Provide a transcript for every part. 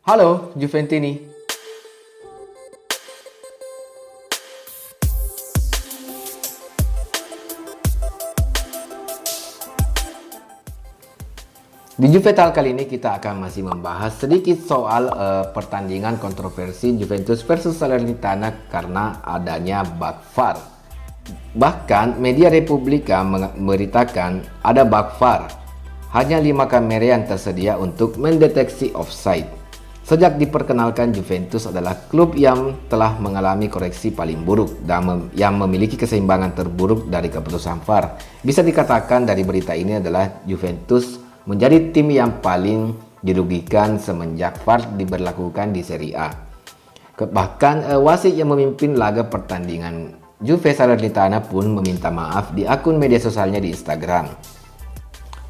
Halo, Juventini. Di Juvetal kali ini kita akan masih membahas sedikit soal pertandingan kontroversi Juventus versus Salernitana karena adanya bug VAR. Bahkan media Republika memberitakan ada bug VAR. Hanya 5 kamera yang tersedia untuk mendeteksi offside. Sejak diperkenalkan, Juventus adalah klub yang telah mengalami koreksi paling buruk dan yang memiliki keseimbangan terburuk dari keputusan VAR. Bisa dikatakan dari berita ini adalah Juventus menjadi tim yang paling dirugikan semenjak VAR diberlakukan di Serie A. Bahkan wasit yang memimpin laga pertandingan Juve Salernitana pun meminta maaf di akun media sosialnya di Instagram.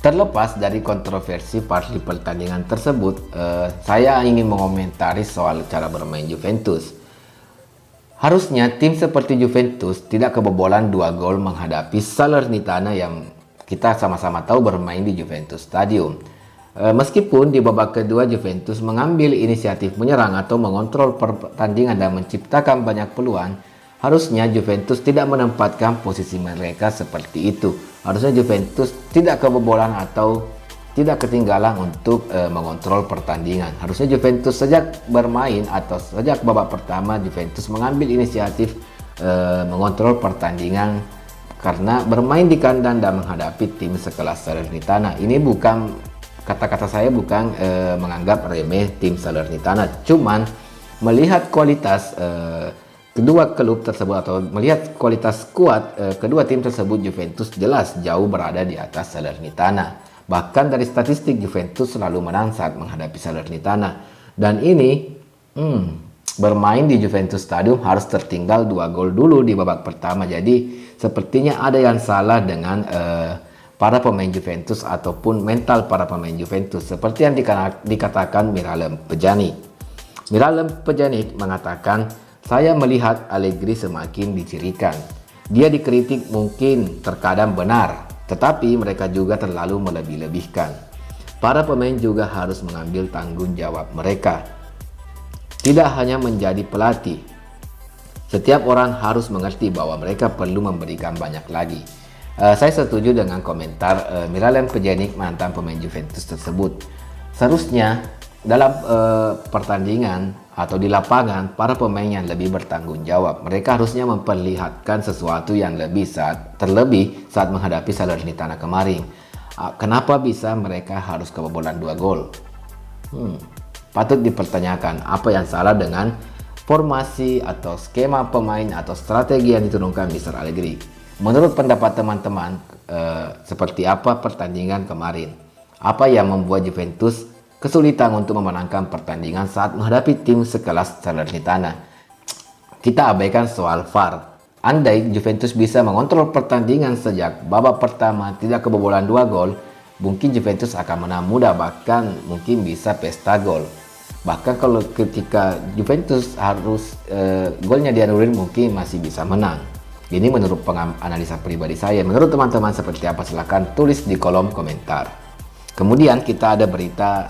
Terlepas dari kontroversi VAR di pertandingan tersebut, saya ingin mengomentari soal cara bermain Juventus. Harusnya tim seperti Juventus tidak kebobolan 2 gol menghadapi Salernitana yang kita sama-sama tahu bermain di Juventus Stadium. Meskipun di babak kedua Juventus mengambil inisiatif menyerang atau mengontrol pertandingan dan menciptakan banyak peluang, harusnya Juventus tidak menempatkan posisi mereka seperti itu. Harusnya Juventus tidak kebobolan atau tidak ketinggalan untuk mengontrol pertandingan. Harusnya Juventus sejak bermain atau sejak babak pertama Juventus mengambil inisiatif mengontrol pertandingan karena bermain di kandang dan menghadapi tim sekelas Salernitana. Ini bukan, kata-kata saya bukan menganggap remeh tim Salernitana, cuman melihat kualitas kedua klub tersebut atau melihat kualitas skuad kedua tim tersebut, Juventus jelas jauh berada di atas Salernitana. Bahkan dari statistik Juventus selalu menang saat menghadapi Salernitana. Dan ini bermain di Juventus Stadium harus tertinggal 2 gol dulu di babak pertama. Jadi sepertinya ada yang salah dengan para pemain Juventus ataupun mental para pemain Juventus. Seperti yang dikatakan Miralem Pjanic. Miralem Pjanic mengatakan, "Saya melihat Allegri semakin dicirikan. Dia dikritik mungkin terkadang benar, tetapi mereka juga terlalu melebih-lebihkan. Para pemain juga harus mengambil tanggung jawab mereka. Tidak hanya menjadi pelatih. Setiap orang harus mengerti bahwa mereka perlu memberikan banyak lagi." Saya setuju dengan komentar Miralem Pjanic, mantan pemain Juventus tersebut. Seharusnya dalam pertandingan atau di lapangan, para pemain yang lebih bertanggung jawab. Mereka harusnya memperlihatkan sesuatu yang terlebih saat menghadapi Salernitana kemarin. Kenapa bisa mereka harus kebobolan 2 gol? Patut dipertanyakan apa yang salah dengan formasi atau skema pemain atau strategi yang diturunkan Mr. Allegri. Menurut pendapat teman-teman, seperti apa pertandingan kemarin? Apa yang membuat Juventus kesulitan untuk memenangkan pertandingan saat menghadapi tim sekelas Salernitana? Kita abaikan soal VAR. Andai Juventus bisa mengontrol pertandingan sejak babak pertama tidak kebobolan 2 gol, mungkin Juventus akan menang mudah, bahkan mungkin bisa pesta gol. Bahkan kalau ketika Juventus harus golnya dianulir, mungkin masih bisa menang. Ini menurut analisa pribadi saya. Menurut teman-teman seperti apa? Silahkan tulis di kolom komentar. Kemudian kita ada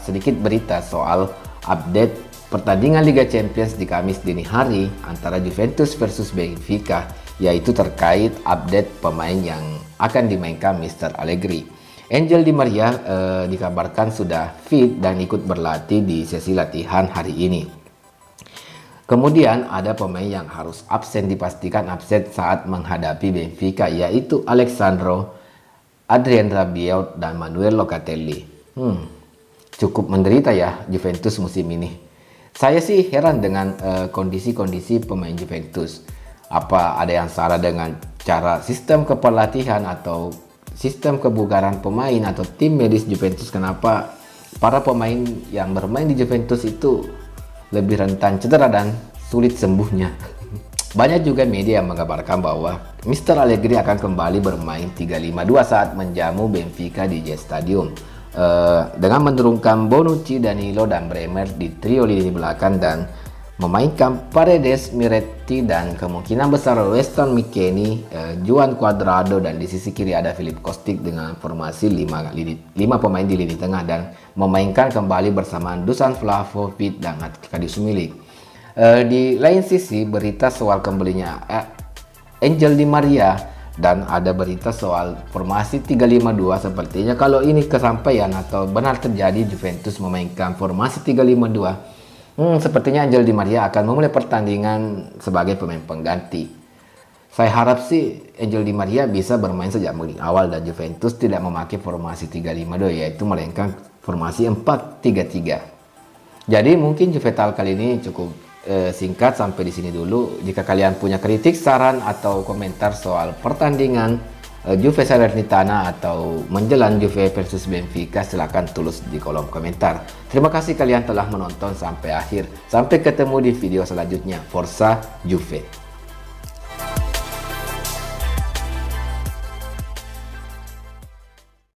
sedikit berita soal update pertandingan Liga Champions di Kamis dini hari antara Juventus versus Benfica, yaitu terkait update pemain yang akan dimainkan Mr. Allegri. Angel Di Maria dikabarkan sudah fit dan ikut berlatih di sesi latihan hari ini. Kemudian ada pemain yang harus dipastikan absen saat menghadapi Benfica, yaitu Alexandro, Adrien Rabiot, dan Manuel Locatelli. Cukup menderita ya Juventus musim ini. Saya sih heran dengan kondisi-kondisi pemain Juventus. Apa ada yang salah dengan cara sistem kepelatihan atau sistem kebugaran pemain atau tim medis Juventus? Kenapa para pemain yang bermain di Juventus itu lebih rentan cedera dan sulit sembuhnya? Banyak juga media yang mengabarkan bahwa Mr. Allegri akan kembali bermain 3-5-2 saat menjamu Benfica di Jet Stadium, dengan menurunkan Bonucci, Danilo, dan Bremer di trio lini belakang dan memainkan Paredes, Miretti, dan kemungkinan besar Weston McKennie, Juan Cuadrado, dan di sisi kiri ada Philip Kostic dengan formasi 5 pemain di lini tengah dan memainkan kembali bersama Dusan Vlahovic dan Arkadiusz Milik. Di lain sisi, berita soal kembalinya Angel Di Maria dan ada berita soal formasi 352. Sepertinya kalau ini kesampaian atau benar terjadi Juventus memainkan formasi 352, sepertinya Angel Di Maria akan memulai pertandingan sebagai pemain pengganti. Saya harap sih Angel Di Maria bisa bermain sejak awal dan Juventus tidak memakai formasi 352, yaitu melainkan formasi 4-3-3. Jadi mungkin Juventus kali ini cukup singkat sampai di sini dulu. Jika kalian punya kritik, saran atau komentar soal pertandingan Juve Salernitana atau menjelang Juve versus Benfica, silahkan tulis di kolom komentar. Terima kasih kalian telah menonton sampai akhir. Sampai ketemu di video selanjutnya. Forza Juve!